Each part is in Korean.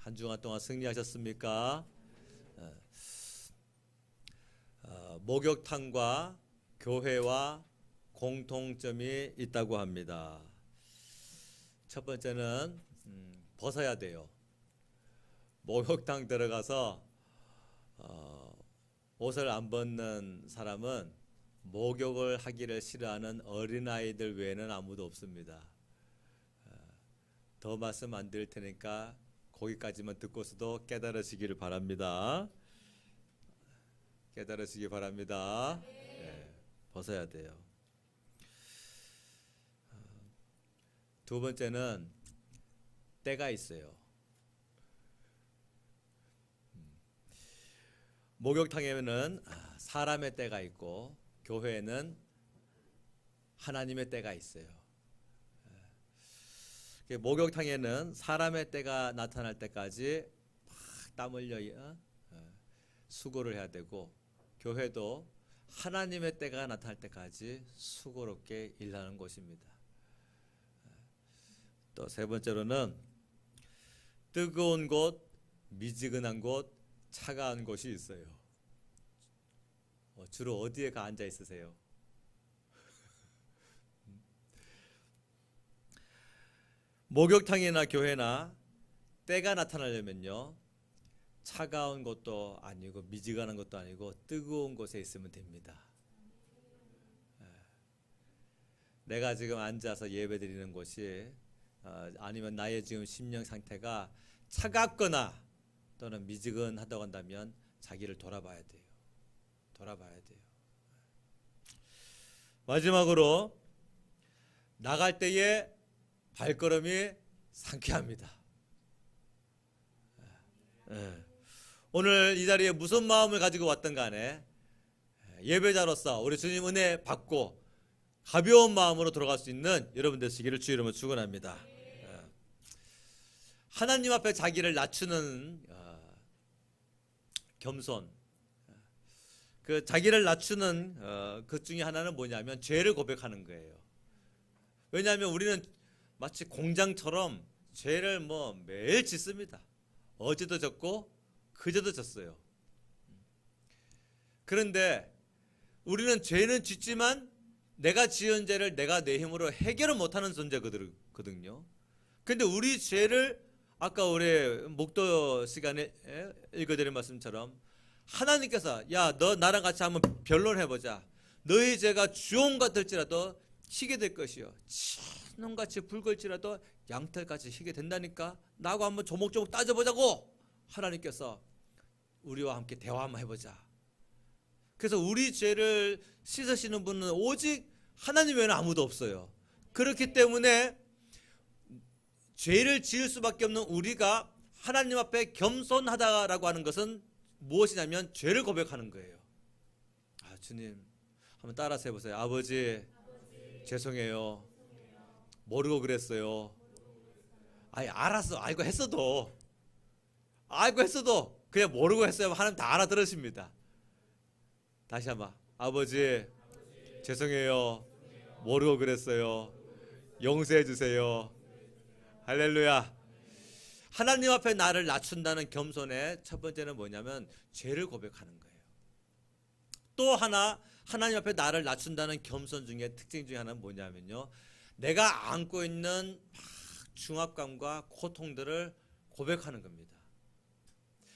한 주간 동안 승리하셨습니까? 목욕탕과 교회와 공통점이 있다고 합니다. 첫 번째는 벗어야 돼요. 목욕탕 들어가서 옷을 안 벗는 사람은 목욕을 하기를 싫어하는 어린아이들 외에는 아무도 없습니다. 더 말씀 안 드릴 테니까 거기까지만 듣고서도 깨달으시기를 바랍니다. 깨달으시기 바랍니다. 네, 벗어야 돼요. 두 번째는 때가 있어요. 목욕탕에는 사람의 때가 있고 교회에는 하나님의 때가 있어요. 목욕탕에는 사람의 때가 나타날 때까지 막 땀 흘려 수고를 해야 되고, 교회도 하나님의 때가 나타날 때까지 수고롭게 일하는 곳입니다. 또 세 번째로는 뜨거운 곳, 미지근한 곳, 차가운 곳이 있어요. 주로 어디에 앉아 있으세요? 목욕탕이나 교회나 때가 나타나려면요, 차가운 곳도 아니고 미지근한 것도 아니고 뜨거운 곳에 있으면 됩니다. 내가 지금 앉아서 예배드리는 곳이 아니면 나의 지금 심령 상태가 차갑거나 또는 미지근하다고 한다면 자기를 돌아봐야 돼요. 돌아봐야 돼요. 마지막으로 나갈 때의 발걸음이 상쾌합니다. 오늘 이 자리에 무슨 마음을 가지고 왔든 간에 예배자로서 우리 주님 은혜 받고 가벼운 마음으로 돌아갈 수 있는 여러분 되시기를 주의 이름으로 축원합니다. 하나님 앞에 자기를 낮추는 겸손, 그 자기를 낮추는 것 중에 하나는 뭐냐면 죄를 고백하는 거예요. 왜냐하면 우리는 마치 공장처럼 죄를 매일 짓습니다. 어제도 졌고 그제도 졌어요. 그런데 우리는 죄는 짓지만 내가 지은 죄를 내가 내 힘으로 해결을 못하는 존재거든요. 그런데 우리 죄를 아까 우리 목도 시간에 읽어드린 말씀처럼 하나님께서 야, 너 나랑 같이 한번 변론해보자. 너희 죄가 주홍 같을지라도 희게 될 것이요, 진홍같이 붉을지라도 양털같이 희게 된다니까. 나하고 한번 조목조목 따져보자고 하나님께서 우리와 함께 대화 한번 해보자. 그래서 우리 죄를 씻으시는 분은 오직 하나님 외에는 아무도 없어요. 그렇기 때문에 죄를 지을 수밖에 없는 우리가 하나님 앞에 겸손하다라고 하는 것은 무엇이냐면 죄를 고백하는 거예요. 주님 한번 따라서 해보세요. 아버지 죄송해요. 모르고 그랬어요. 알았어. 알고 했어도 그냥 모르고 했어요. 하나님 다 알아들으십니다. 다시 한번. 아버지 죄송해요. 모르고 그랬어요. 용서해 주세요. 할렐루야. 하나님 앞에 나를 낮춘다는 겸손의 첫 번째는 뭐냐면 죄를 고백하는 거예요. 또 하나 하나님 앞에 나를 낮춘다는 겸손 중에 특징 중에 하나는 뭐냐면요, 내가 안고 있는 중압감과 고통들을 고백하는 겁니다.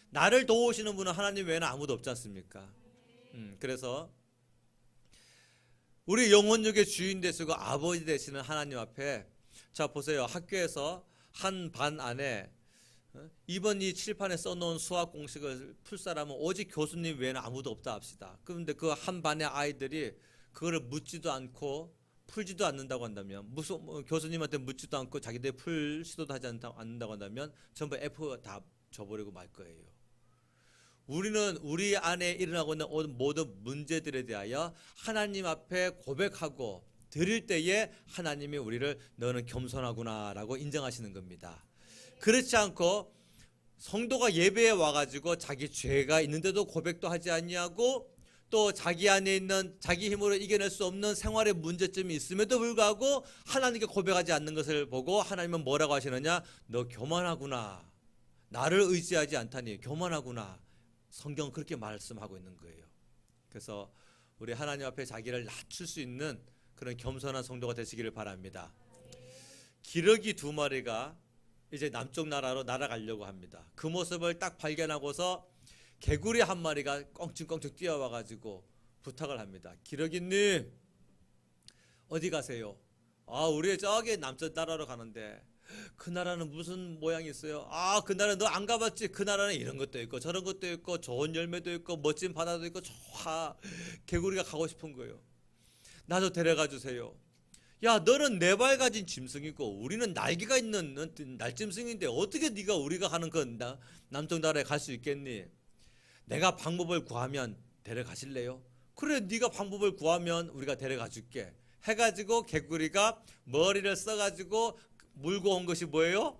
나를 도우시는 분은 하나님 외에는 아무도 없지 않습니까? 그래서 우리 영혼육의 주인 되시고 아버지 되시는 하나님 앞에, 자 보세요. 학교에서 한 반 안에 이번 이 칠판에 써놓은 수학 공식을 풀 사람은 오직 교수님 외에는 아무도 없다 합시다. 그런데 그 한 반의 아이들이 그거를 묻지도 않고 풀지도 않는다고 한다면, 교수님한테 묻지도 않고 자기들이 풀 시도도 하지 않는다고 한다면 전부 F 다 줘버리고 말 거예요. 우리는 우리 안에 일어나고 있는 모든 문제들에 대하여 하나님 앞에 고백하고 드릴 때에 하나님이 우리를 너는 겸손하구나 라고 인정하시는 겁니다. 그렇지 않고 성도가 예배에 와가지고 자기 죄가 있는데도 고백도 하지 아니하고 또 자기 안에 있는 자기 힘으로 이겨낼 수 없는 생활의 문제점이 있음에도 불구하고 하나님께 고백하지 않는 것을 보고 하나님은 뭐라고 하시느냐? 너 교만하구나. 나를 의지하지 않다니 교만하구나. 성경은 그렇게 말씀하고 있는 거예요. 그래서 우리 하나님 앞에 자기를 낮출 수 있는 그런 겸손한 성도가 되시기를 바랍니다. 기러기 2마리가 이제 남쪽 나라로 날아가려고 합니다. 그 모습을 딱 발견하고서 개구리 1마리가 껑충껑충 뛰어와가지고 부탁을 합니다. 기러기님 어디 가세요? 우리 저기 남쪽 나라로 가는데 그 나라는 무슨 모양이 있어요? 그 나라 너 안 가봤지? 그 나라는 이런 것도 있고 저런 것도 있고 좋은 열매도 있고 멋진 바다도 있고 좋아. 개구리가 가고 싶은 거예요. 나도 데려가 주세요. 야, 너는 4발 가진 짐승이고 우리는 날개가 있는 날짐승인데 어떻게 네가 우리가 가는 그 남쪽 나라에 갈 수 있겠니? 내가 방법을 구하면 데려가실래요? 그래, 네가 방법을 구하면 우리가 데려가 줄게 해가지고 개구리가 머리를 써가지고 물고 온 것이 뭐예요?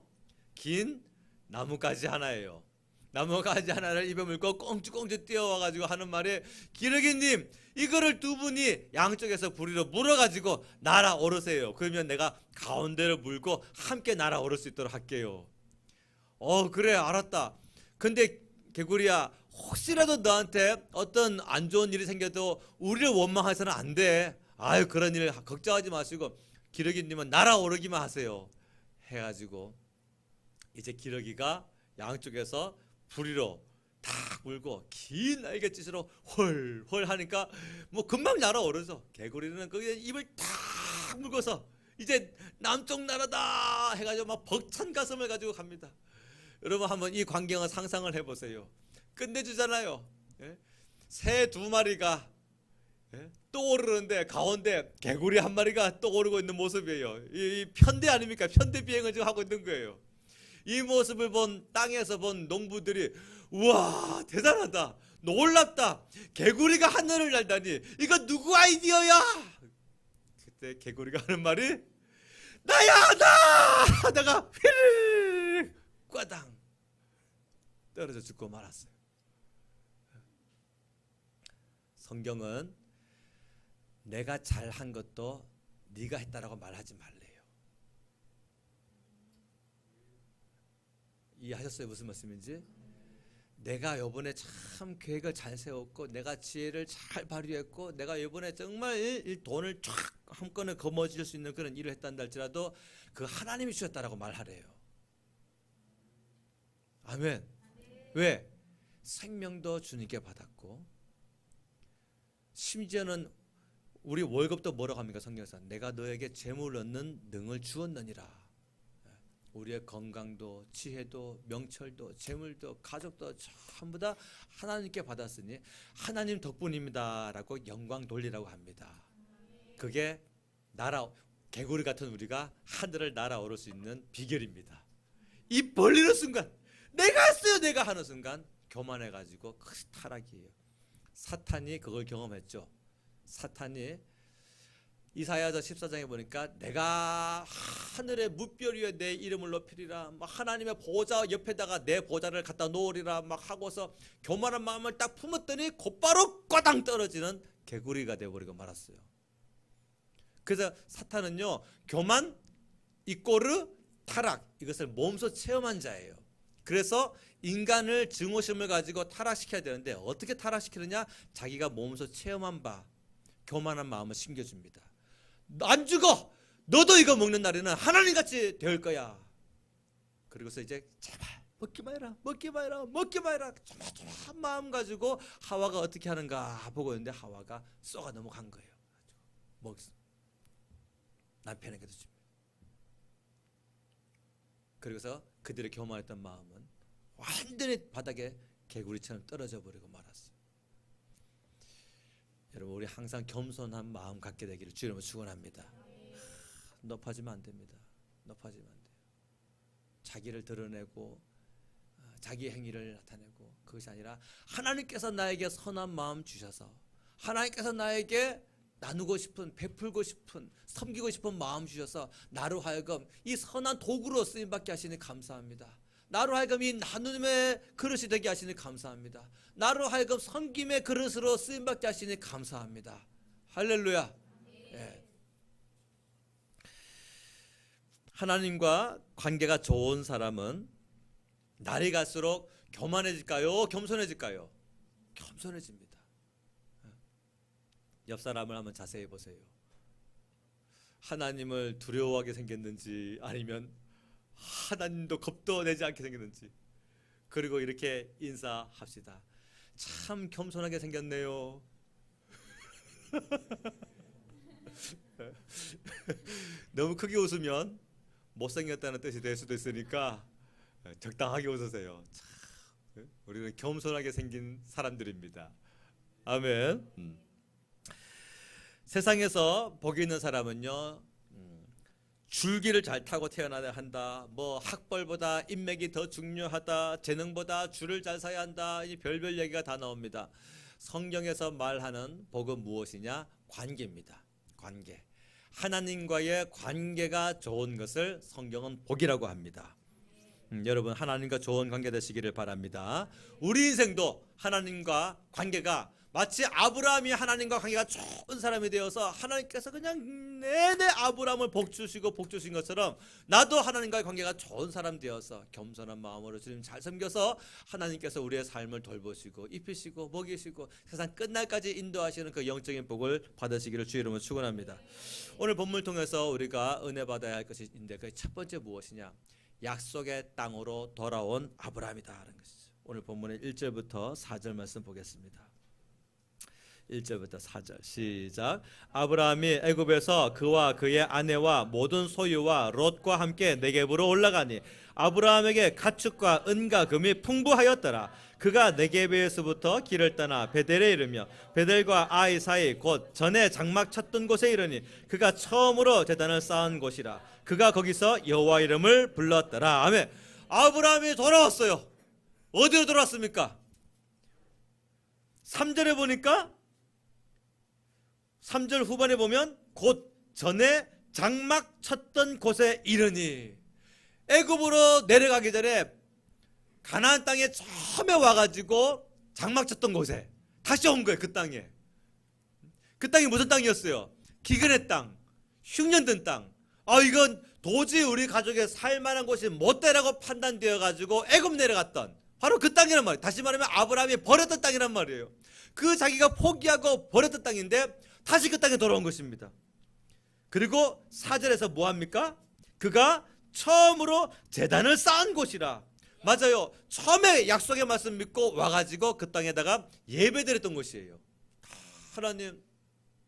긴 나뭇가지 하나예요. 나뭇가지 하나를 입에 물고 꽁쭉꽁쭉 뛰어와가지고 하는 말이, 기러기님 이거를 2분이 양쪽에서 부리로 물어가지고 날아오르세요. 그러면 내가 가운데를 물고 함께 날아오를 수 있도록 할게요. 그래, 알았다. 근데 개구리야, 혹시라도 너한테 어떤 안 좋은 일이 생겨도 우리를 원망해서는 안 돼. 그런 일 걱정하지 마시고 기러기님은 날아오르기만 하세요 해가지고 이제 기러기가 양쪽에서 부리로 탁 물고 긴 날갯짓으로 헐헐 하니까 뭐 금방 날아오르죠. 개구리는 거기에 입을 탁 물고서 이제 남쪽 나라다 해가지고 막 벅찬 가슴을 가지고 갑니다. 여러분 한번 이 광경을 상상을 해보세요. 끝내주잖아요. 새 2마리가 떠오르는데 가운데 개구리 1마리가 떠오르고 있는 모습이에요. 이 편대 아닙니까? 편대 비행을 지금 하고 있는 거예요. 이 모습을 본 땅에서 본 농부들이 우와 대단하다, 놀랍다, 개구리가 하늘을 날다니 이거 누구 아이디어야? 그때 개구리가 하는 말이 나야 나 하다가 휘르르 꽈당 떨어져 죽고 말았어요. 성경은 내가 잘한 것도 네가 했다라고 말하지 말래요. 이해하셨어요? 무슨 말씀인지? 내가 이번에 참 계획을 잘 세웠고 내가 지혜를 잘 발휘했고 내가 이번에 정말 돈을 쫙 한꺼번에 거머쥘 수 있는 그런 일을 했단다 할지라도 그 하나님이 주셨다라고 말하래요. 아멘. 왜? 생명도 주님께 받았고 심지어는 우리 월급도 뭐라고 합니까? 성경에서 내가 너에게 재물 얻는 능을 주었느니라. 우리의 건강도 지혜도 명철도 재물도 가족도 전부 다 하나님께 받았으니 하나님 덕분입니다 라고 영광 돌리라고 합니다. 그게 개구리 같은 우리가 하늘을 날아오를 수 있는 비결입니다. 입 벌리는 순간 내가 했어요 내가 하는 순간 교만해가지고 그 타락이에요. 사탄이 그걸 경험했죠. 사탄이 이사야서 14장에 보니까 내가 하늘의 무별 위에 내 이름을 높이리라, 막 하나님의 보좌 옆에다가 내 보좌를 갖다 놓으리라 막 하고서 교만한 마음을 딱 품었더니 곧바로 꽈당 떨어지는 개구리가 되어버리고 말았어요. 그래서 사탄은요 교만 이꼬르 타락 이것을 몸소 체험한 자예요. 그래서 인간을 증오심을 가지고 타락시켜야 되는데 어떻게 타락시키느냐? 자기가 몸소 체험한 바 교만한 마음을 심겨줍니다. 안 죽어. 너도 이거 먹는 날에는 하나님같이 될 거야. 그리고서 이제 제발 먹기만 해라 먹기만 해라 먹기만 해라 조마조마한 마음 가지고 하와가 어떻게 하는가 보고 있는데 하와가 쏘가 넘어간 거예요. 남편에게도 줍니다. 그리고서 그들의 교만했던 마음은 완전히 바닥에 개구리처럼 떨어져 버리고 말았어요. 여러분 우리 항상 겸손한 마음 갖게 되기를 주님으로 축원합니다. 높아지면 안 됩니다. 높아지면 안 돼요. 자기를 드러내고 자기의 행위를 나타내고 그것이 아니라 하나님께서 나에게 선한 마음 주셔서 하나님께서 나에게 나누고 싶은 베풀고 싶은 섬기고 싶은 마음 주셔서 나로 하여금 이 선한 도구로 쓰임받게 하시니 감사합니다. 나로 하여금 이 나눔의 그릇이 되게 하시니 감사합니다. 나로 하여금 섬김의 그릇으로 쓰임받게 하시니 감사합니다. 할렐루야. 예. 하나님과 관계가 좋은 사람은 날이 갈수록 교만해질까요? 겸손해질까요? 겸손해집니다. 옆 사람을 한번 자세히 보세요. 하나님을 두려워하게 생겼는지 아니면 하나님도 겁도 내지 않게 생겼는지, 그리고 이렇게 인사합시다. 참 겸손하게 생겼네요. 너무 크게 웃으면 못생겼다는 뜻이 될 수도 있으니까 적당하게 웃으세요. 참, 우리는 겸손하게 생긴 사람들입니다. 아멘. 세상에서 복이 있는 사람은요, 줄기를 잘 타고 태어나야 한다, 뭐 학벌보다 인맥이 더 중요하다, 재능보다 줄을 잘 서야 한다, 이 별별 얘기가 다 나옵니다. 성경에서 말하는 복은 무엇이냐? 관계입니다. 관계. 하나님과의 관계가 좋은 것을 성경은 복이라고 합니다. 여러분, 하나님과 좋은 관계 되시기를 바랍니다. 우리 인생도 하나님과 관계가 마치 아브라함이 하나님과 관계가 좋은 사람이 되어서 하나님께서 그냥 내내 아브라함을 복주시고 복주신 것처럼, 나도 하나님과의 관계가 좋은 사람 되어서 겸손한 마음으로 주님 잘 섬겨서 하나님께서 우리의 삶을 돌보시고 입히시고 먹이시고 세상 끝날까지 인도하시는 그 영적인 복을 받으시기를 주의 이름으로 축원합니다. 오늘 본문을 통해서 우리가 은혜 받아야 할 것이 있는데, 그 첫 번째 무엇이냐? 약속의 땅으로 돌아온 아브라함이다 하는 것이죠. 오늘 본문의 1절부터 4절 말씀 보겠습니다. 1절부터 4절 시작. 아브라함이 애굽에서 그와 그의 아내와 모든 소유와 롯과 함께 네겝으로 올라가니 아브라함에게 가축과 은과 금이 풍부하였더라. 그가 네겝에서부터 길을 떠나 베델에 이르며 베델과 아이 사이 곧 전에 장막 쳤던 곳에 이르니 그가 처음으로 제단을 쌓은 곳이라. 그가 거기서 여호와 이름을 불렀더라. 아멘. 아브라함이 돌아왔어요. 어디로 돌아왔습니까? 3절에 보니까, 3절 후반에 보면 곧 전에 장막 쳤던 곳에 이르니, 애굽으로 내려가기 전에 가나안 땅에 처음에 와가지고 장막 쳤던 곳에 다시 온 거예요. 그 땅에. 그 땅이 무슨 땅이었어요? 기근의 땅, 흉년된 땅. 이건 도저히 우리 가족의 살만한 곳이 못 되라고 판단되어 가지고 애굽 내려갔던 바로 그 땅이란 말이에요. 다시 말하면 아브라함이 버렸던 땅이란 말이에요. 그 자기가 포기하고 버렸던 땅인데 다시 그 땅에 돌아온 것입니다. 그리고 4절에서 뭐합니까? 그가 처음으로 제단을 쌓은 곳이라. 맞아요. 처음에 약속의 말씀 믿고 와가지고 그 땅에다가 예배드렸던 곳이에요. 하나님,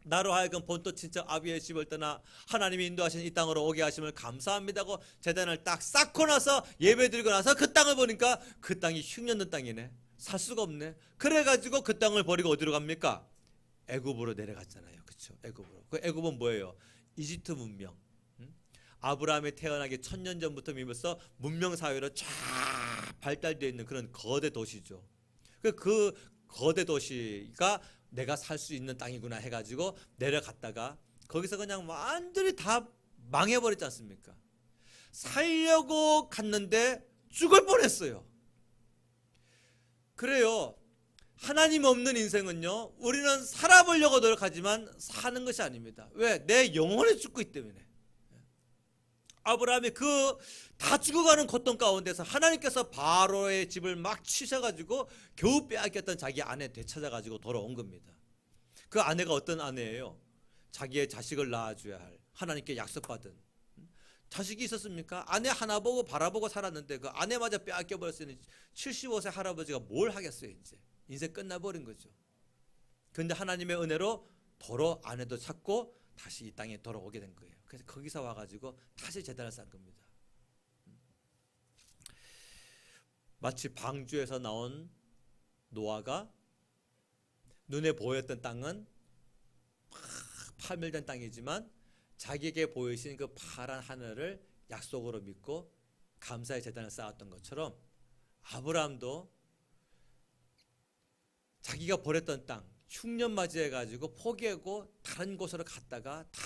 나로 하여금 본토 친척 아비의 집을 떠나 하나님이 인도하신 이 땅으로 오게 하심을 감사합니다고 제단을 딱 쌓고 나서 예배드리고 나서 그 땅을 보니까 그 땅이 흉년된 땅이네. 살 수가 없네. 그래가지고 그 땅을 버리고 어디로 갑니까? 애굽으로 내려갔잖아요. 그렇죠? 애굽으로. 그 애굽은 뭐예요? 이집트 문명. 아브라함이 태어나기 1000년 전부터 미면서 문명 사회로 쫙 발달되어 있는 그런 거대 도시죠. 그 거대 도시가 내가 살 수 있는 땅이구나 해가지고 내려갔다가 거기서 그냥 완전히 다 망해버렸지 않습니까? 살려고 갔는데 죽을 뻔했어요. 그래요. 하나님 없는 인생은요, 우리는 살아보려고 노력하지만 사는 것이 아닙니다. 왜? 내 영혼이 죽고 있기 때문에. 아브라함이 그 다 죽어가는 고통 가운데서 하나님께서 바로의 집을 막 치셔가지고 겨우 빼앗겼던 자기 아내 되찾아가지고 돌아온 겁니다. 그 아내가 어떤 아내예요? 자기의 자식을 낳아줘야 할, 하나님께 약속받은 자식이 있었습니까? 아내 하나 보고 바라보고 살았는데 그 아내마저 빼앗겨버렸으니 75세 할아버지가 뭘 하겠어요. 이제 인생 끝나버린 거죠. 그런데 하나님의 은혜로 도로 아내도 찾고 다시 이 땅에 돌아오게 된 거예요. 그래서 거기서 와가지고 다시 제단을 쌓은 겁니다. 마치 방주에서 나온 노아가 눈에 보였던 땅은 파멸된 땅이지만 자기에게 보이신 그 파란 하늘을 약속으로 믿고 감사의 제단을 쌓았던 것처럼 아브라함도 자기가 버렸던 땅 흉년 맞이해가지고 포기하고 다른 곳으로 갔다가 다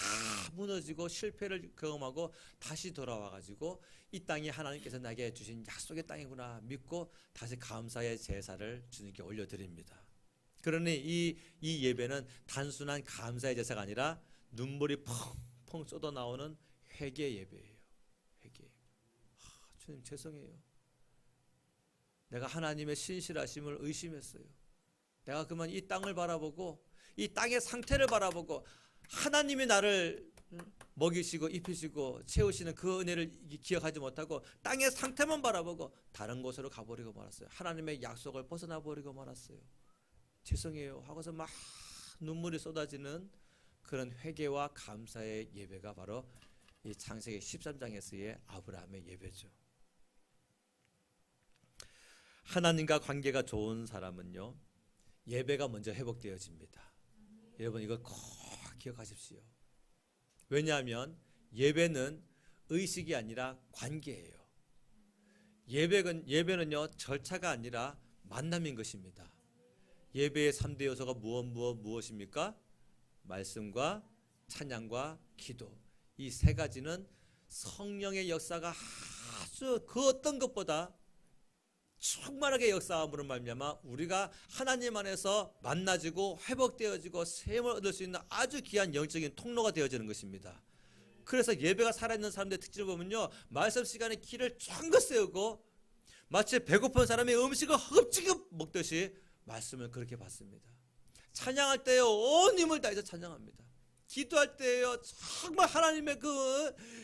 무너지고 실패를 경험하고 다시 돌아와가지고 이 땅이 하나님께서 나에게 주신 약속의 땅이구나 믿고 다시 감사의 제사를 주님께 올려드립니다. 그러니 이 예배는 단순한 감사의 제사가 아니라 눈물이 펑펑 쏟아 나오는 회개 예배예요. 회개. 주님 죄송해요. 내가 하나님의 신실하심을 의심했어요. 내가 그만 이 땅을 바라보고 이 땅의 상태를 바라보고 하나님이 나를 먹이시고 입히시고 채우시는 그 은혜를 기억하지 못하고 땅의 상태만 바라보고 다른 곳으로 가버리고 말았어요. 하나님의 약속을 벗어나 버리고 말았어요. 죄송해요 하고서 막 눈물이 쏟아지는 그런 회개와 감사의 예배가 바로 이 창세기 13장에서의 아브라함의 예배죠. 하나님과 관계가 좋은 사람은요, 예배가 먼저 회복되어집니다. 여러분 이걸 꼭 기억하십시오. 왜냐하면 예배는 의식이 아니라 관계예요. 예배는요 절차가 아니라 만남인 것입니다. 예배의 3대 요소가 무엇입니까? 말씀과 찬양과 기도. 이 세 가지는 성령의 역사가 아주 그 어떤 것보다 충만하게 역사함으로 말미암아 우리가 하나님 안에서 만나지고 회복되어지고 세움을 얻을 수 있는 아주 귀한 영적인 통로가 되어지는 것입니다. 그래서 예배가 살아있는 사람들의 특징을 보면요, 말씀 시간에 길을 쫑긋 세우고 마치 배고픈 사람이 음식을 허겁지겁 먹듯이 말씀을 그렇게 받습니다. 찬양할 때요 온 힘을 다해서 찬양합니다. 기도할 때요 정말 하나님의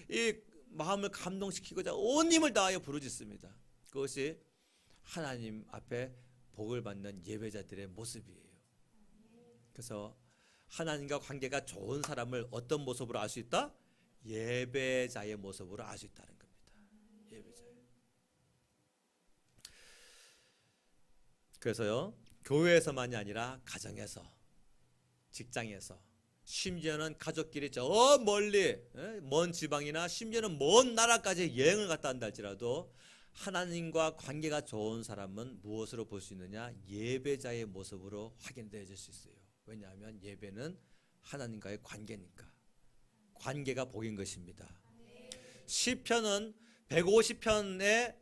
이 마음을 감동시키고자 온 힘을 다하여 부르짖습니다. 그것이 하나님 앞에 복을 받는 예배자들의 모습이에요. 그래서 하나님과 관계가 좋은 사람을 어떤 모습으로 알 수 있다? 예배자의 모습으로 알 수 있다는 겁니다. 예배자. 그래서요 교회에서만이 아니라 가정에서, 직장에서, 심지어는 가족끼리 저 멀리 먼 지방이나 심지어는 먼 나라까지 여행을 갔다 한다 할지라도 하나님과 관계가 좋은 사람은 무엇으로 볼 수 있느냐? 예배자의 모습으로 확인되어질 수 있어요. 왜냐하면 예배는 하나님과의 관계니까. 관계가 복인 것입니다. 시편은 150편에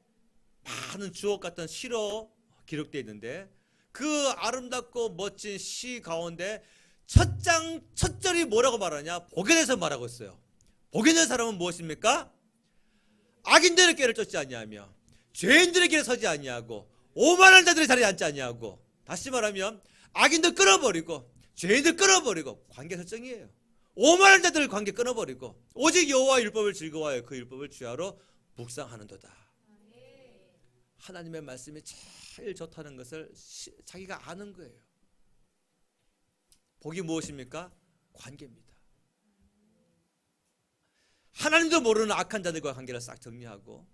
많은 주옥 같은 시로 기록되어 있는데 그 아름답고 멋진 시 가운데 첫 절이 뭐라고 말하냐? 복에 대해서 말하고 있어요. 복에 있는 사람은 무엇입니까? 악인들의 길을 쫓지 아니하며 죄인들의 길에 서지 아니하고 오만한 자들의 자리에 앉지 아니하고, 다시 말하면 악인들 끊어버리고 죄인들 끊어버리고 관계 설정이에요. 오만한 자들을 관계 끊어버리고 오직 여호와의 율법을 즐거워하여 그 율법을 주야로 묵상하는도다. 하나님의 말씀이 제일 좋다는 것을 자기가 아는 거예요. 복이 무엇입니까? 관계입니다. 하나님도 모르는 악한 자들과 관계를 싹 정리하고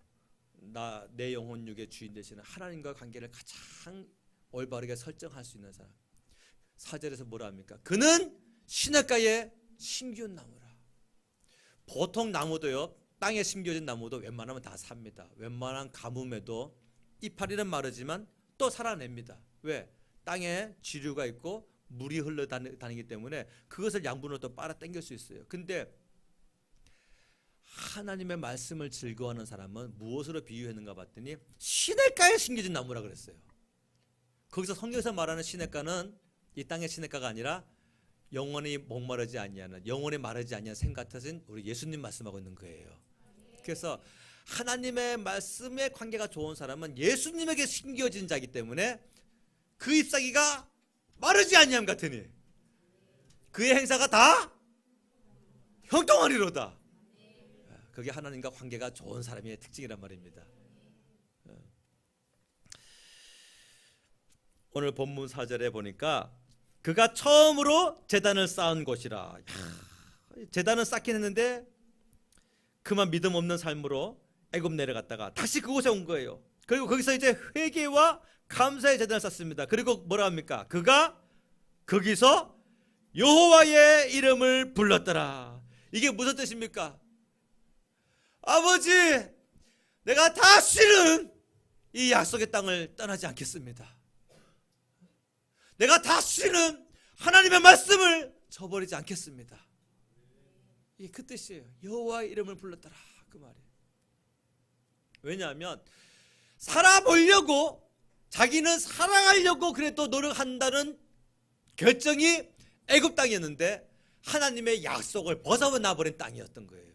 내 영혼 육의 주인 되시는 하나님과 관계를 가장 올바르게 설정할 수 있는 사람. 4절에서 뭐라 합니까? 그는 시냇가에 심기운 나무라. 보통 나무도요, 땅에 심겨진 나무도 웬만하면 다 삽니다. 웬만한 가뭄에도 이파리는 마르지만 또 살아냅니다. 왜? 땅에 지류가 있고 물이 흘러다니기 때문에 그것을 양분으로 또 빨아당길 수 있어요. 근데 하나님의 말씀을 즐거워하는 사람은 무엇으로 비유했는가 봤더니 시냇가에 심겨진 나무라 그랬어요. 거기서 성경에서 말하는 시냇가는 이 땅의 시냇가가 아니라 영원히 목마르지 아니하는, 영원히 마르지 아니하는 샘 같으신 우리 예수님 말씀하고 있는 거예요. 그래서 하나님의 말씀에 관계가 좋은 사람은 예수님에게 심겨진 자이기 때문에 그 잎사귀가 마르지 아니함 같으니 그의 행사가 다 형통하리로다. 그게 하나님과 관계가 좋은 사람의 특징이란 말입니다. 오늘 본문 4절에 보니까 그가 처음으로 제단을 쌓은 곳이라. 제단을 쌓긴 했는데 그만 믿음 없는 삶으로 애굽 내려갔다가 다시 그곳에 온 거예요. 그리고 거기서 이제 회개와 감사의 제단을 쌓습니다. 그리고 뭐라 합니까? 그가 거기서 여호와의 이름을 불렀더라. 이게 무슨 뜻입니까? 아버지, 내가 다시는 이 약속의 땅을 떠나지 않겠습니다. 내가 다시는 하나님의 말씀을 저버리지 않겠습니다. 이게 그 뜻이에요. 여호와의 이름을 불렀더라, 그 말이에요. 왜냐하면 살아보려고, 자기는 살아가려고 그래도 노력한다는 결정이 애굽 땅이었는데 하나님의 약속을 벗어나 버린 땅이었던 거예요.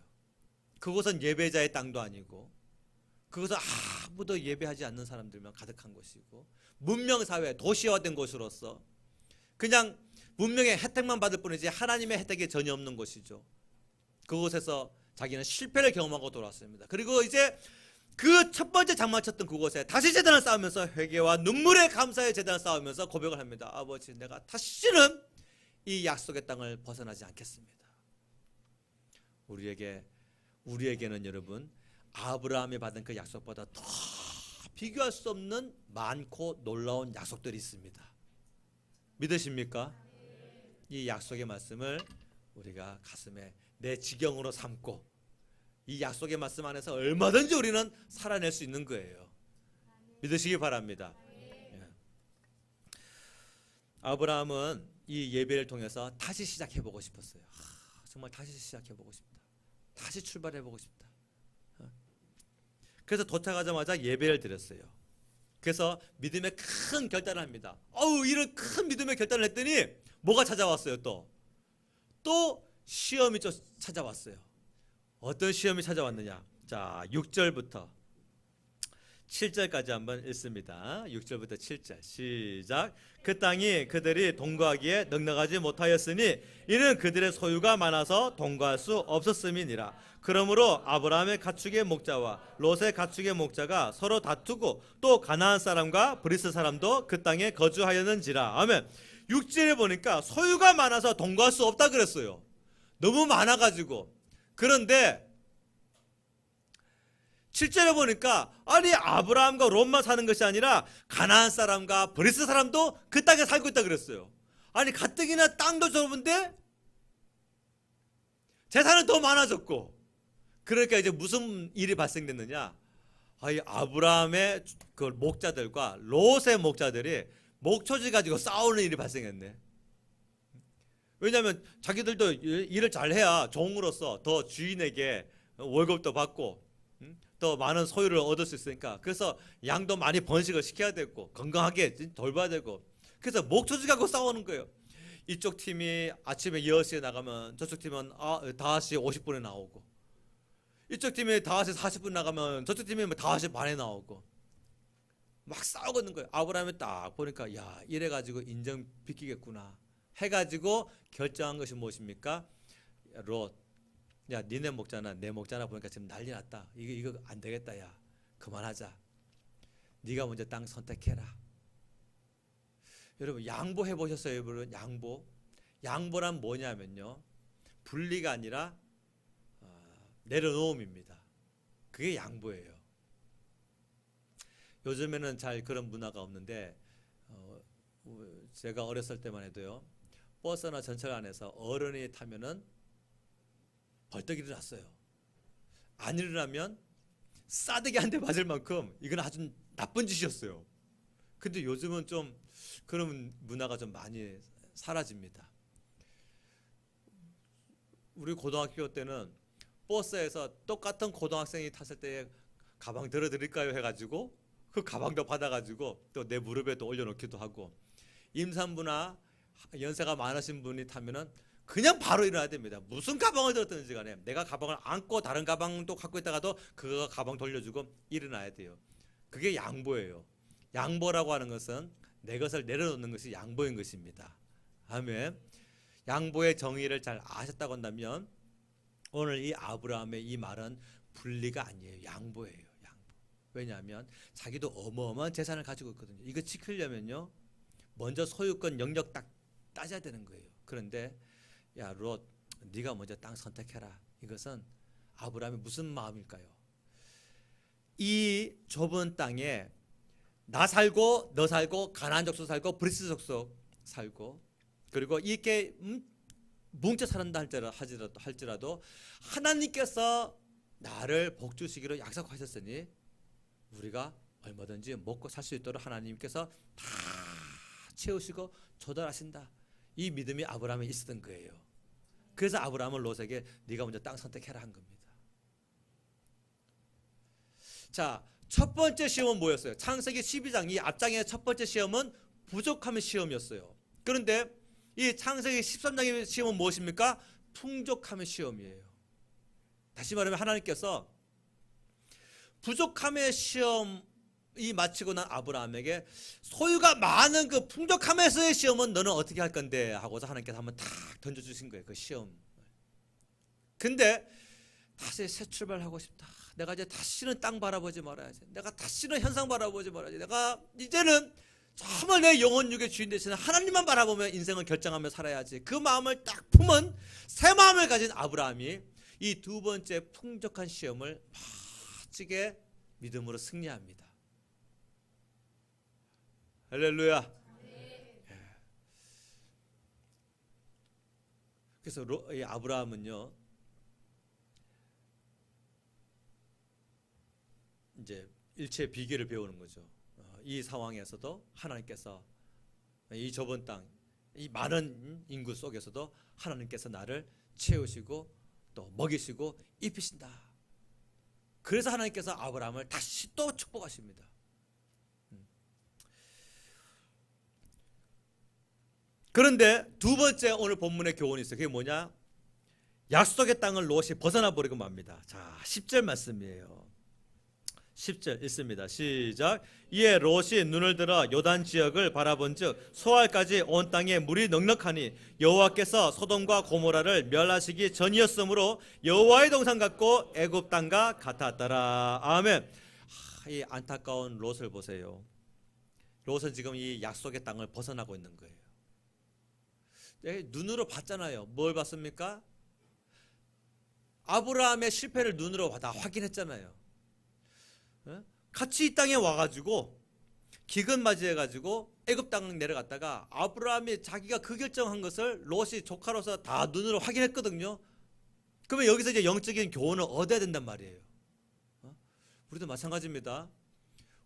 그곳은 예배자의 땅도 아니고 그것은 아무도 예배하지 않는 사람들만 가득한 곳이고, 문명사회, 도시화된 곳으로서 그냥 문명의 혜택만 받을 뿐이지 하나님의 혜택이 전혀 없는 곳이죠. 그곳에서 자기는 실패를 경험하고 돌아왔습니다. 그리고 이제 그 첫 번째 장막 쳤던 그곳에 다시 제단을 쌓으면서 회개와 눈물의 감사의 제단을 쌓으면서 고백을 합니다. 아버지, 내가 다시는 이 약속의 땅을 벗어나지 않겠습니다. 우리에게는 여러분, 아브라함이 받은 그 약속보다 더 비교할 수 없는 많고 놀라운 약속들이 있습니다. 믿으십니까? 이 약속의 말씀을 우리가 가슴에 내 지경으로 삼고 이 약속의 말씀 안에서 얼마든지 우리는 살아낼 수 있는 거예요. 믿으시기 바랍니다. 예. 아브라함은 이 예배를 통해서 다시 시작해보고 싶었어요. 정말 다시 시작해보고 싶다. 다시 출발해보고 싶다. 그래서 도착하자마자 예배를 드렸어요. 그래서 믿음의 큰 결단을 합니다. 이런 큰 믿음의 결단을 했더니 뭐가 찾아왔어요? 또 시험이 찾아왔어요. 어떤 시험이 찾아왔느냐? 자, 6절부터 7절까지 한번 읽습니다. 6절부터 7절 시작. 그 땅이 그들이 동거하기에 넉넉하지 못하였으니 이는 그들의 소유가 많아서 동거할 수 없었음이니라. 그러므로 아브라함의 가축의 목자와 롯의 가축의 목자가 서로 다투고 또 가나안 사람과 브리스 사람도 그 땅에 거주하였는지라. 아멘. 6절에 보니까 소유가 많아서 동거할 수 없다 그랬어요. 너무 많아가지고. 그런데 7절에 보니까 아니 아브라함과 롯만 사는 것이 아니라 가나안 사람과 브리스 사람도 그 땅에 살고 있다 그랬어요. 아니 가뜩이나 땅도 좁은데 재산은 더 많아졌고. 그러니까 이제 무슨 일이 발생됐느냐? 이 아브라함의 그 목자들과 롯의 목자들이 목초지 가지고 싸우는 일이 발생했네. 왜냐하면 자기들도 일을 잘해야 종으로서 더 주인에게 월급도 받고 더 많은 소유를 얻을 수 있으니까. 그래서 양도 많이 번식을 시켜야 되고 건강하게 돌봐야 되고. 그래서 목초지 갖고 싸우는 거예요. 이쪽 팀이 아침에 10시에 나가면 저쪽 팀은 5시 50분에 나오고, 이쪽 팀이 5시 40분 나가면 저쪽 팀이 5시 반에 나오고 막 싸우고 있는 거예요. 아브라함이 딱 보니까 야, 이래가지고 인정 비키겠구나 해가지고 결정한 것이 무엇입니까? 롯, 야 니네 목자나 내 목자나 보니까 지금 난리 났다. 이거 안 되겠다. 야 그만하자. 네가 먼저 땅 선택해라. 여러분 양보해 보셨어요? 여러분 양보란 뭐냐면요, 분리가 아니라 내려놓음입니다. 그게 양보예요. 요즘에는 잘 그런 문화가 없는데 제가 어렸을 때만 해도요, 버스나 전철 안에서 어른이 타면은 벌떡 일어났어요. 안 일어나면 싸대기 한 대 맞을 만큼 이건 아주 나쁜 짓이었어요. 근데 요즘은 좀 그런 문화가 좀 많이 사라집니다. 우리 고등학교 때는 버스에서 똑같은 고등학생이 탔을 때 가방 들어드릴까요 해가지고 그 가방도 받아가지고 또 내 무릎에도 올려놓기도 하고, 임산부나 연세가 많으신 분이 타면은 그냥 바로 일어나야 됩니다. 무슨 가방을 들었든지 간에 내가 가방을 안고 다른 가방도 갖고 있다가도 그거 가방 돌려주고 일어나야 돼요. 그게 양보예요. 양보라고 하는 것은 내 것을 내려놓는 것이 양보인 것입니다. 아멘. 양보의 정의를 잘 아셨다고 한다면 오늘 이 아브라함의 이 말은 분리가 아니에요. 양보예요. 양보. 왜냐하면 자기도 어마어마한 재산을 가지고 있거든요. 이거 지키려면요, 먼저 소유권 영역 딱 따져야 되는 거예요. 그런데 야 롯, 네가 먼저 땅 선택해라. 이것은 아브라함이 무슨 마음일까요? 이 좁은 땅에 나 살고 너 살고 가나안 족속 살고 브리스 족속 살고, 그리고 이렇게 뭉쳐 산다 할지라도 하나님께서 나를 복 주시기로 약속하셨으니 우리가 얼마든지 먹고 살 수 있도록 하나님께서 다 채우시고 조달하신다. 이 믿음이 아브라함에 있었던 거예요. 그래서 아브라함은 롯에게 네가 먼저 땅 선택해라 한 겁니다. 자, 첫 번째 시험은 뭐였어요? 창세기 12장 이 앞장의 첫 번째 시험은 부족함의 시험이었어요. 그런데 이 창세기 13장의 시험은 무엇입니까? 풍족함의 시험이에요. 다시 말하면 하나님께서 부족함의 시험이 마치고 난 아브라함에게 소유가 많은 그 풍족함에서의 시험은 너는 어떻게 할 건데 하고서 하나님께서 한번 탁 던져주신 거예요. 그 시험. 근데 다시 새 출발하고 싶다. 내가 이제 다시는 땅 바라보지 말아야지. 내가 다시는 현상 바라보지 말아야지. 내가 이제는 정말 내 영혼 육의 주인 되시는 하나님만 바라보며 인생을 결정하며 살아야지. 그 마음을 딱 품은 새 마음을 가진 아브라함이 이 두 번째 풍족한 시험을 멋지게 믿음으로 승리합니다. 할렐루야. 그래서 이 아브라함은요, 이제 일체의 비결을 배우는 거죠. 이 상황에서도 하나님께서 이 좁은 땅, 이 많은 인구 속에서도 하나님께서 나를 채우시고 또 먹이시고 입히신다. 그래서 하나님께서 아브라함을 다시 또 축복하십니다. 그런데 두 번째 오늘 본문의 교훈이 있어요. 그게 뭐냐? 약속의 땅을 롯이 벗어나 버리고 맙니다. 자, 10절 말씀이에요. 10절 읽습니다. 시작. 이에 롯이 눈을 들어 요단 지역을 바라본즉 소알까지 온 땅에 물이 넉넉하니 여호와께서 소돔과 고모라를 멸하시기 전이었으므로 여호와의 동산 같고 애굽 땅과 같았더라. 아멘. 이 안타까운 롯을 보세요. 롯은 지금 이 약속의 땅을 벗어나고 있는 거예요. 눈으로 봤잖아요. 뭘 봤습니까? 아브라함의 실패를 눈으로 다 확인했잖아요. 같이 이 땅에 와가지고 기근 맞이해가지고 애굽 땅 내려갔다가 아브라함이 자기가 그 결정한 것을 롯이 조카로서 다 눈으로 확인했거든요. 그러면 여기서 이제 영적인 교훈을 얻어야 된단 말이에요. 우리도 마찬가지입니다.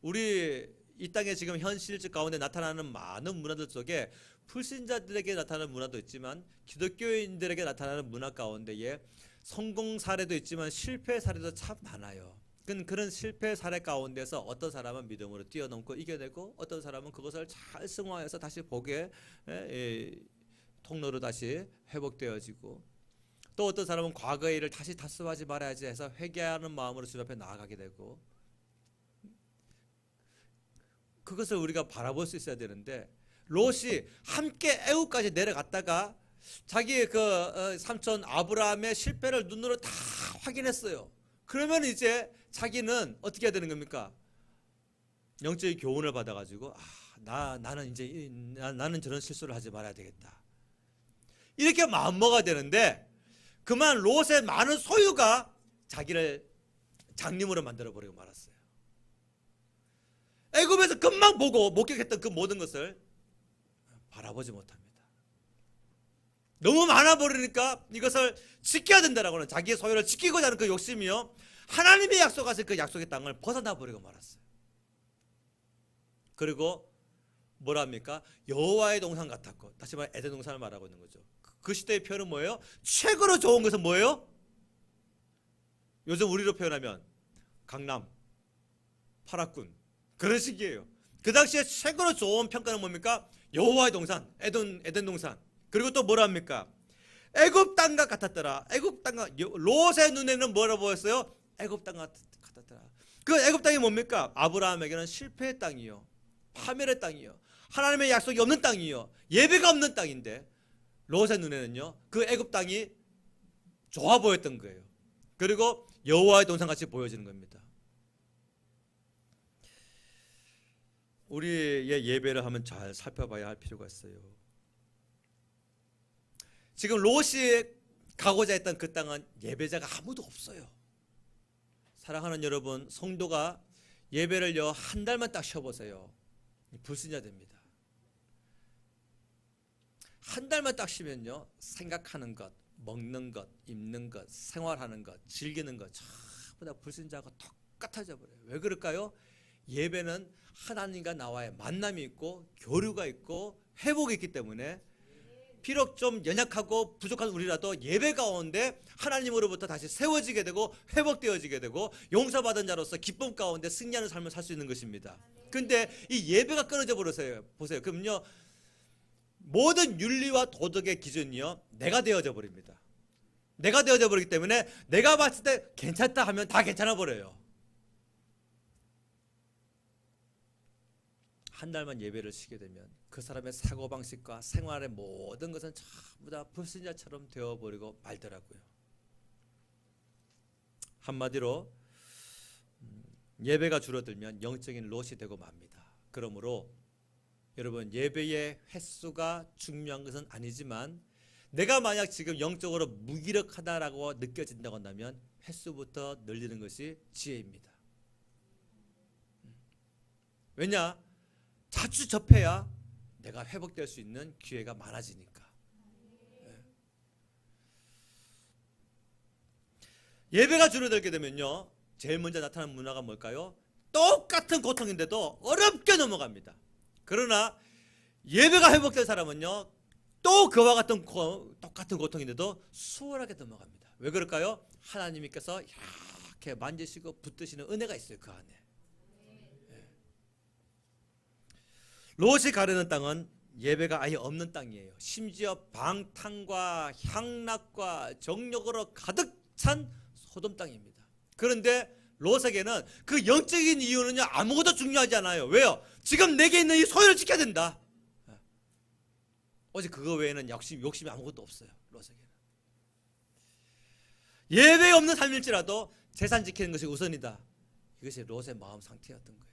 우리 이 땅에 지금 현실적 가운데 나타나는 많은 문화들 속에 불신자들에게 나타나는 문화도 있지만 기독교인들에게 나타나는 문화 가운데에 성공 사례도 있지만 실패 사례도 참 많아요. 그런 실패 사례 가운데서 어떤 사람은 믿음으로 뛰어넘고 이겨내고 어떤 사람은 그것을 잘 승화해서 다시 복의 통로로 다시 회복되어지고 또 어떤 사람은 과거의 일을 다시 탓하지 말아야지 해서 회개하는 마음으로 주님 앞에 나아가게 되고 그것을 우리가 바라볼 수 있어야 되는데 롯이 함께 애굽까지 내려갔다가 자기 그 삼촌 아브라함의 실패를 눈으로 다 확인했어요. 그러면 이제 자기는 어떻게 해야 되는 겁니까? 영적인 교훈을 받아가지고 나는 이제 나는 저런 실수를 하지 말아야 되겠다. 이렇게 마음먹어야 되는데 그만 롯의 많은 소유가 자기를 장님으로 만들어버리고 말았어요. 애굽에서 금방 보고 목격했던 그 모든 것을 바라보지 못합니다. 너무 많아 버리니까 이것을 지켜야 된다라고는 자기의 소유를 지키고자 하는 그 욕심이요 하나님의 약속하신 그 약속의 땅을 벗어나 버리고 말았어요. 그리고 뭐랍니까? 여호와의 동산 같았고 다시 말해 에덴 동산을 말하고 있는 거죠. 그 시대의 표현은 뭐예요? 최고로 좋은 것은 뭐예요? 요즘 우리로 표현하면 강남, 파라군 그런 식이에요. 그 당시에 최고로 좋은 평가는 뭡니까? 여호와의 동산, 에덴 동산. 그리고 또 뭐랍니까? 애굽 땅과 같았더라. 애굽 땅과 롯의 눈에는 뭐라 보였어요? 애굽 땅과 같았더라. 그 애굽 땅이 뭡니까? 아브라함에게는 실패의 땅이요, 파멸의 땅이요, 하나님의 약속이 없는 땅이요, 예배가 없는 땅인데 롯의 눈에는요 그 애굽 땅이 좋아 보였던 거예요. 그리고 여호와의 동산 같이 보여지는 겁니다. 우리의 예배를 하면 잘 살펴봐야 할 필요가 있어요. 지금 롯이 가고자 했던 그 땅은 예배자가 아무도 없어요. 사랑하는 여러분, 성도가 예배를요 한 달만 딱 쉬어보세요. 불신자 됩니다. 한 달만 딱 쉬면요 생각하는 것, 먹는 것, 입는 것, 생활하는 것, 즐기는 것 전부 다 불신자하고 똑같아져 버려요. 왜 그럴까요? 예배는 하나님과 나와의 만남이 있고 교류가 있고 회복이 있기 때문에 비록 좀 연약하고 부족한 우리라도 예배 가운데 하나님으로부터 다시 세워지게 되고 회복되어지게 되고 용서받은 자로서 기쁨 가운데 승리하는 삶을 살 수 있는 것입니다. 근데 이 예배가 끊어져 버렸어요. 보세요. 그럼요 모든 윤리와 도덕의 기준이요 내가 되어져 버립니다. 내가 되어져 버리기 때문에 내가 봤을 때 괜찮다 하면 다 괜찮아 버려요. 한 달만 예배를 쉬게 되면 그 사람의 사고방식과 생활의 모든 것은 전부 다 불신자처럼 되어버리고 말더라고요. 한마디로 예배가 줄어들면 영적인 롯이 되고 맙니다. 그러므로 여러분, 예배의 횟수가 중요한 것은 아니지만 내가 만약 지금 영적으로 무기력하다라고 느껴진다고 한다면 횟수부터 늘리는 것이 지혜입니다. 왜냐? 자주 접해야 내가 회복될 수 있는 기회가 많아지니까. 예배가 줄어들게 되면요, 제일 먼저 나타나는 문화가 뭘까요? 똑같은 고통인데도 어렵게 넘어갑니다. 그러나 예배가 회복된 사람은요, 또 그와 같은 똑같은 고통인데도 수월하게 넘어갑니다. 왜 그럴까요? 하나님께서 이렇게 만지시고 붙드시는 은혜가 있어요, 그 안에. 롯이 가려는 땅은 예배가 아예 없는 땅이에요. 심지어 방탕과 향락과 정욕으로 가득 찬 소돔 땅입니다. 그런데 롯에게는 그 영적인 이유는요, 아무것도 중요하지 않아요. 왜요? 지금 내게 있는 이 소유를 지켜야 된다. 오직 그거 외에는 욕심이 아무것도 없어요, 롯에게는. 예배 없는 삶일지라도 재산 지키는 것이 우선이다. 이것이 롯의 마음 상태였던 거예요.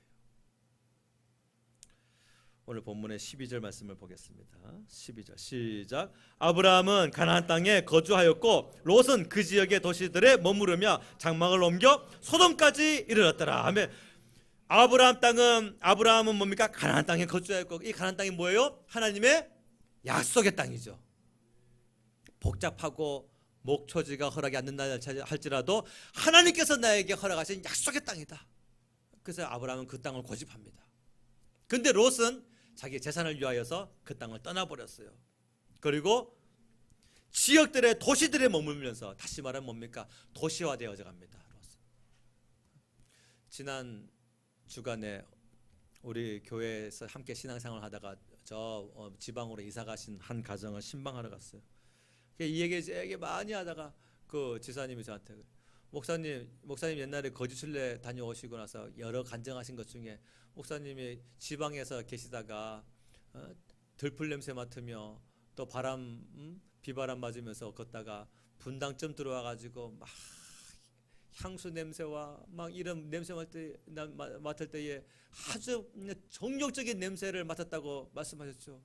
오늘 본문의 12절 말씀을 보겠습니다. 12절 시작. 아브라함은 가나안 땅에 거주하였고 롯은 그 지역의 도시들에 머무르며 장막을 옮겨 소돔까지 이르렀더라 하며, 아브라함은 뭡니까? 가나안 땅에 거주하였고, 이 가나안 땅이 뭐예요? 하나님의 약속의 땅이죠. 복잡하고 목초지가 허락이 안 된다 할지라도 하나님께서 나에게 허락하신 약속의 땅이다. 그래서 아브라함은 그 땅을 고집합니다. 근데 롯은 자기 재산을 위하여서 그 땅을 떠나버렸어요. 그리고 지역들의 도시들에 머물면서, 다시 말하면 뭡니까? 도시화되어져 갑니다. 롯은. 지난 주간에 우리 교회에서 함께 신앙생활을 하다가 저 지방으로 이사 가신 한 가정을 신방하러 갔어요. 이 얘기 많이 하다가 그 지사님이 저한테, 목사님 옛날에 거주순례 다녀오시고 나서 여러 간증하신 것 중에 목사님이 지방에서 계시다가 들풀 냄새 맡으며 또 비바람 맞으면서 걷다가 분당쯤 들어와 가지고 막 향수 냄새와 막 이런 냄새 맡을 때에 아주 정욕적인 냄새를 맡았다고 말씀하셨죠.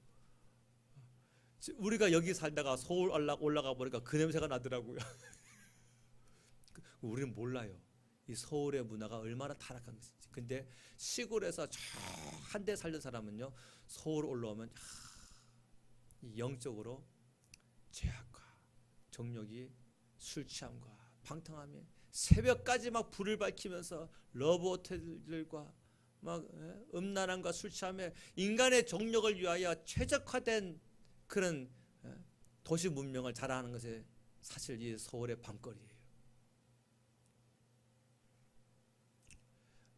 우리가 여기 살다가 서울 올라가 보니까 그 냄새가 나더라고요. 우리는 몰라요, 이 서울의 문화가 얼마나 타락한 것인지. 근데 시골에서 저 한 대 살던 사람은요, 서울 올라오면 영적으로 죄악과 정욕이, 술 취함과 방탕함에 새벽까지 막 불을 밝히면서 러브 호텔들과 막 음란함과 술 취함에 인간의 정욕을 위하여 최적화된 그런 도시 문명을 자랑하는 것이 사실 이 서울의 밤거리예요.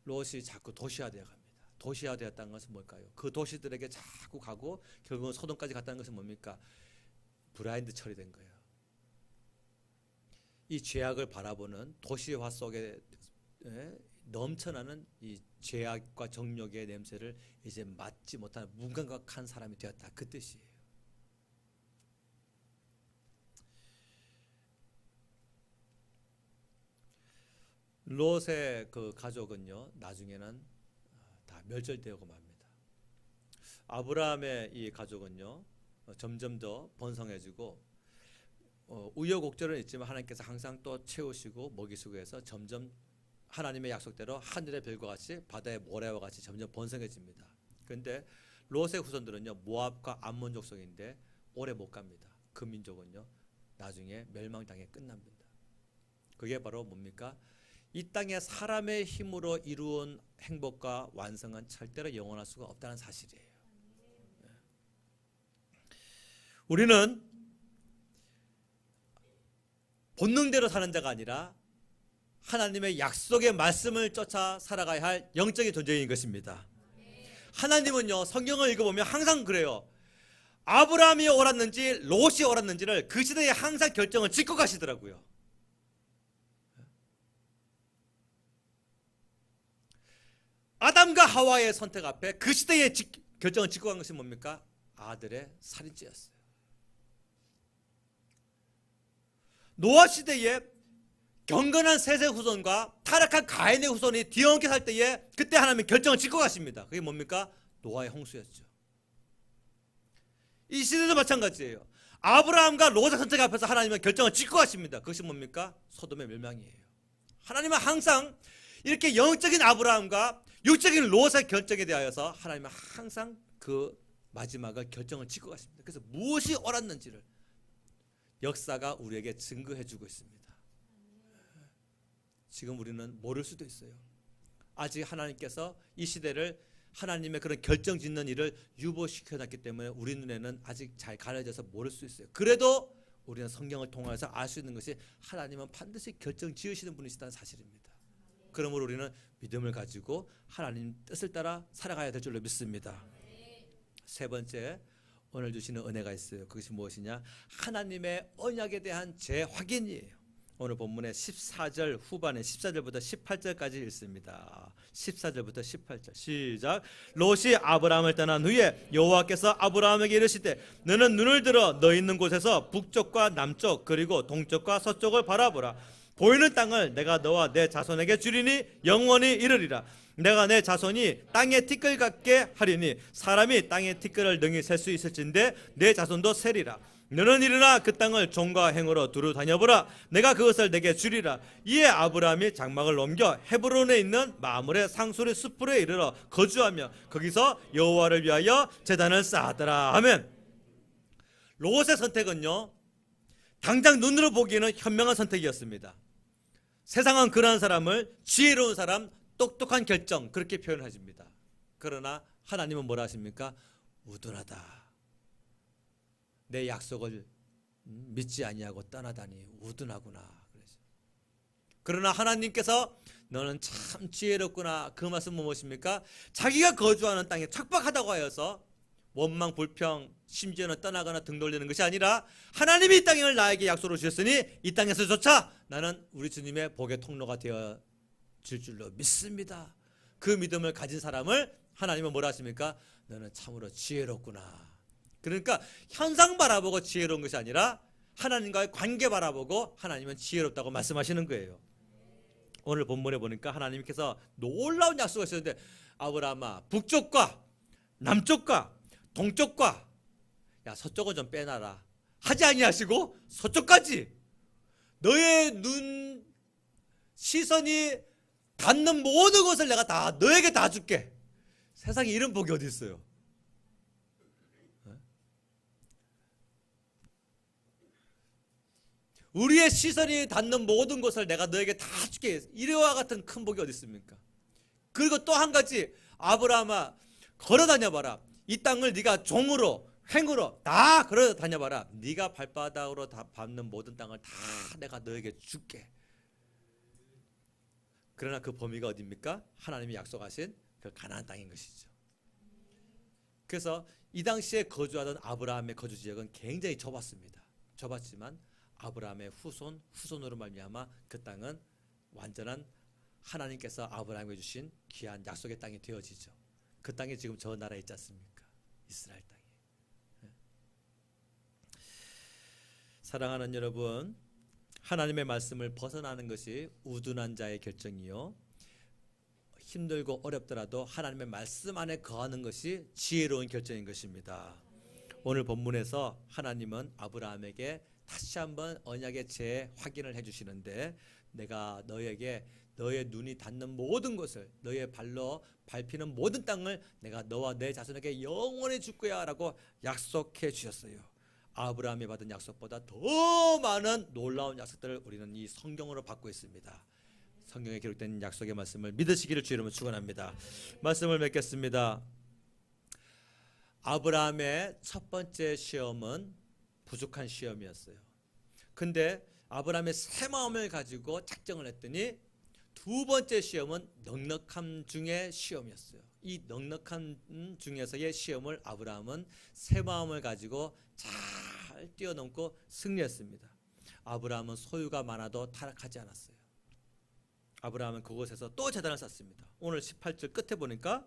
롯이 자꾸 도시화되어 갑니다. 도시화되었다는 것은 뭘까요? 그 도시들에게 자꾸 가고 결국은 소돔까지 갔다는 것은 뭡니까? 브라인드 처리된 거예요. 이 죄악을 바라보는 도시화 속에 넘쳐나는 이 죄악과 정욕의 냄새를 이제 맡지 못하는 무감각한 사람이 되었다, 그 뜻이에요. 롯의 그 가족은요, 나중에는 다 멸절되고 맙니다. 아브라함의 이 가족은요, 점점 더 번성해지고 우여곡절은 있지만 하나님께서 항상 또 채우시고 먹이시고 해서 점점 하나님의 약속대로 하늘의 별과 같이 바다의 모래와 같이 점점 번성해집니다. 그런데 롯의 후손들은요, 모압과 암몬 족속인데 오래 못 갑니다. 그 민족은요, 나중에 멸망당해 끝납니다. 그게 바로 뭡니까? 이 땅에 사람의 힘으로 이루어온 행복과 완성은 절대로 영원할 수가 없다는 사실이에요. 우리는 본능대로 사는 자가 아니라 하나님의 약속의 말씀을 쫓아 살아가야 할 영적인 존재인 것입니다. 하나님은요, 성경을 읽어보면 항상 그래요. 아브라함이 옳았는지 롯이 옳았는지를 그 시대에 항상 결정을 짓고 가시더라고요. 아담과 하와의 선택 앞에 그 시대에 결정을 짓고 간 것이 뭡니까? 아들의 살인죄였어요. 노아 시대에 경건한 셋의 후손과 타락한 가인의 후손이 뒤엉켜 살 때에 그때 하나님이 결정을 짓고 가십니다. 그게 뭡니까? 노아의 홍수였죠. 이 시대도 마찬가지예요. 아브라함과 롯의 선택 앞에서 하나님은 결정을 짓고 가십니다. 그것이 뭡니까? 소돔의 멸망이에요. 하나님은 항상 이렇게 영적인 아브라함과 육적인 롯의 결정에 대하여서 하나님은 항상 그 마지막을 결정을 짓고 가십니다. 그래서 무엇이 옳았는지를 역사가 우리에게 증거해 주고 있습니다. 지금 우리는 모를 수도 있어요. 아직 하나님께서 이 시대를 하나님의 그런 결정 짓는 일을 유보시켜 놨기 때문에 우리 눈에는 아직 잘 가려져서 모를 수 있어요. 그래도 우리는 성경을 통해서 알 수 있는 것이 하나님은 반드시 결정 지으시는 분이시다는 사실입니다. 그러므로 우리는 믿음을 가지고 하나님 뜻을 따라 살아가야 될 줄로 믿습니다. 세 번째, 오늘 주시는 은혜가 있어요. 그것이 무엇이냐? 하나님의 언약에 대한 재확인이에요. 오늘 본문의 14절 후반에 14절부터 18절까지 읽습니다. 14절부터 18절 시작. 롯이 아브라함을 떠난 후에 여호와께서 아브라함에게 이르시되 너는 눈을 들어 너 있는 곳에서 북쪽과 남쪽 그리고 동쪽과 서쪽을 바라보라. 보이는 땅을 내가 너와 내 자손에게 주리니 영원히 이르리라. 내가 내 자손이 땅의 티끌 같게 하리니 사람이 땅의 티끌을 능히 셀 수 있을진데 내 자손도 세리라. 너는 일어나 그 땅을 종과 행으로 두루 다녀보라. 내가 그것을 내게 주리라. 이에 아브라함이 장막을 넘겨 헤브론에 있는 마므레 상수리 숲으로 이르러 거주하며 거기서 여호와를 위하여 제단을 쌓았더라. 아멘. 롯의 선택은요, 당장 눈으로 보기에는 현명한 선택이었습니다. 세상은 그러한 사람을 지혜로운 사람, 똑똑한 결정 그렇게 표현하십니다. 그러나 하나님은 뭐라 하십니까? 우둔하다. 내 약속을 믿지 아니하고 떠나다니 우둔하구나. 그러나 하나님께서 너는 참 지혜롭구나. 그 말씀은 무엇입니까? 자기가 거주하는 땅에 척박하다고 하여서 원망 불평 심지어는 떠나거나 등 돌리는 것이 아니라 하나님이 이 땅을 나에게 약속으로 주셨으니 이 땅에서조차 나는 우리 주님의 복의 통로가 되어 줄 줄로 믿습니다. 그 믿음을 가진 사람을 하나님은 뭐라 하십니까? 너는 참으로 지혜롭구나. 그러니까 현상 바라보고 지혜로운 것이 아니라 하나님과의 관계 바라보고 하나님은 지혜롭다고 말씀하시는 거예요. 오늘 본문에 보니까 하나님께서 놀라운 약속을 하셨는데 아브라함아 북쪽과 남쪽과 동쪽과 야 서쪽은 좀 빼놔라 하지 아니하시고 서쪽까지 너의 눈 시선이 닿는 모든 것을 내가 다 너에게 다 줄게. 세상에 이런 복이 어디 있어요? 우리의 시선이 닿는 모든 것을 내가 너에게 다 줄게. 이와 같은 큰 복이 어디 있습니까? 그리고 또 한 가지 아브라함아 걸어 다녀봐라. 이 땅을 네가 종으로 행으로 다 걸어 다녀봐라. 네가 발바닥으로 다 밟는 모든 땅을 다 내가 너에게 줄게. 그러나 그 범위가 어디입니까? 하나님이 약속하신 그 가나안 땅인 것이죠. 그래서 이 당시에 거주하던 아브라함의 거주 지역은 굉장히 좁았습니다. 좁았지만 아브라함의 후손으로 말미암아 그 땅은 완전한 하나님께서 아브라함에게 주신 귀한 약속의 땅이 되어지죠. 그 땅이 지금 저 나라에 있지 않습니까? 이스라엘 땅이. 사랑하는 여러분, 하나님의 말씀을 벗어나는 것이 우둔한 자의 결정이요, 힘들고 어렵더라도 하나님의 말씀 안에 거하는 것이 지혜로운 결정인 것입니다. 오늘 본문에서 하나님은 아브라함에게 다시 한번 언약의 재확인을 해주시는데 내가 너에게 너의 눈이 닿는 모든 것을 너의 발로 밟히는 모든 땅을 내가 너와 내 자손에게 영원히 줄 거야 라고 약속해 주셨어요. 아브라함이 받은 약속보다 더 많은 놀라운 약속들을 우리는 이 성경으로 받고 있습니다. 성경에 기록된 약속의 말씀을 믿으시기를 주 이름으로 축원합니다. 말씀을 맺겠습니다. 아브라함의 첫 번째 시험은 부족한 시험이었어요. 근데 아브라함의 새 마음을 가지고 작정을 했더니 두 번째 시험은 넉넉함 중의 시험이었어요. 이 넉넉함 중에서의 시험을 아브라함은 새 마음을 가지고 잘 뛰어넘고 승리했습니다. 아브라함은 소유가 많아도 타락하지 않았어요. 아브라함은 그곳에서 또 제단을 쌓습니다. 오늘 18절 끝에 보니까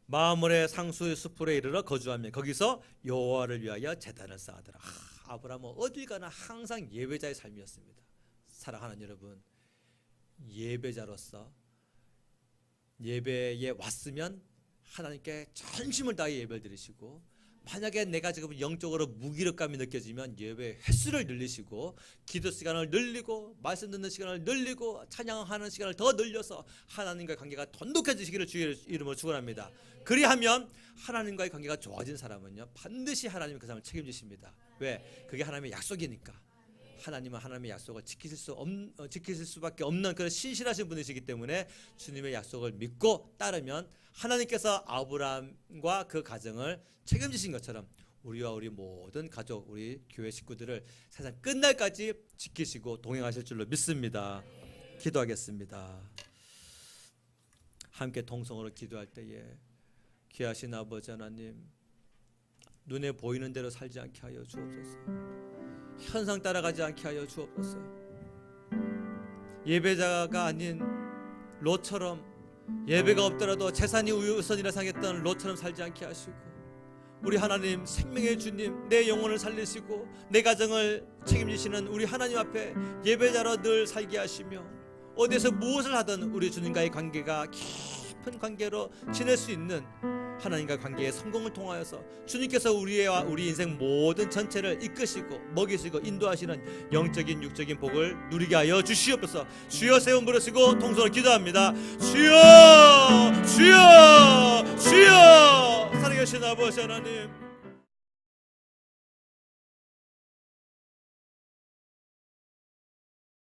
마므레 상수의 숲으로 이르러 거주하며 거기서 여호와를 위하여 제단을 쌓으더라. 아브라함은 어딜 가나 항상 예배자의 삶이었습니다. 사랑하는 여러분, 예배자로서 예배에 왔으면 하나님께 전심을 다해 예배를 드리시고, 만약에 내가 지금 영적으로 무기력감이 느껴지면 예배 횟수를 늘리시고, 기도 시간을 늘리고, 말씀 듣는 시간을 늘리고, 찬양하는 시간을 더 늘려서 하나님과의 관계가 돈독해지시기를 주의 이름으로 축원합니다. 그리하면 하나님과의 관계가 좋아진 사람은요, 반드시 하나님이 그 사람을 책임지십니다. 왜? 그게 하나님의 약속이니까. 하나님은 하나님의 약속을 지키실 수밖에 없는 그런 신실하신 분이시기 때문에 주님의 약속을 믿고 따르면 하나님께서 아브라함과 그 가정을 책임지신 것처럼 우리와 우리 모든 가족, 우리 교회 식구들을 세상 끝날까지 지키시고 동행하실 줄로 믿습니다. 기도하겠습니다. 함께 동성으로 기도할 때에 귀하신 아버지 하나님, 눈에 보이는 대로 살지 않게 하여 주옵소서. 현상 따라가지 않게 하여 주옵소서. 예배자가 아닌 롯처럼 예배가 없더라도 재산이 우선이라 생각했던 롯처럼 살지 않게 하시고, 우리 하나님 생명의 주님, 내 영혼을 살리시고 내 가정을 책임지시는 우리 하나님 앞에 예배자로 늘 살게 하시며, 어디에서 무엇을 하든 우리 주님과의 관계가 깊은 관계로 지낼 수 있는 하나님과 관계의 성공을 통하여서 주님께서 우리 인생 모든 전체를 이끄시고 먹이시고 인도하시는 영적인 육적인 복을 누리게 하여 주시옵소서. 주여 세 번 부르시고 통성으로 기도합니다. 주여 주여 주여. 살아계신 아버지 하나님,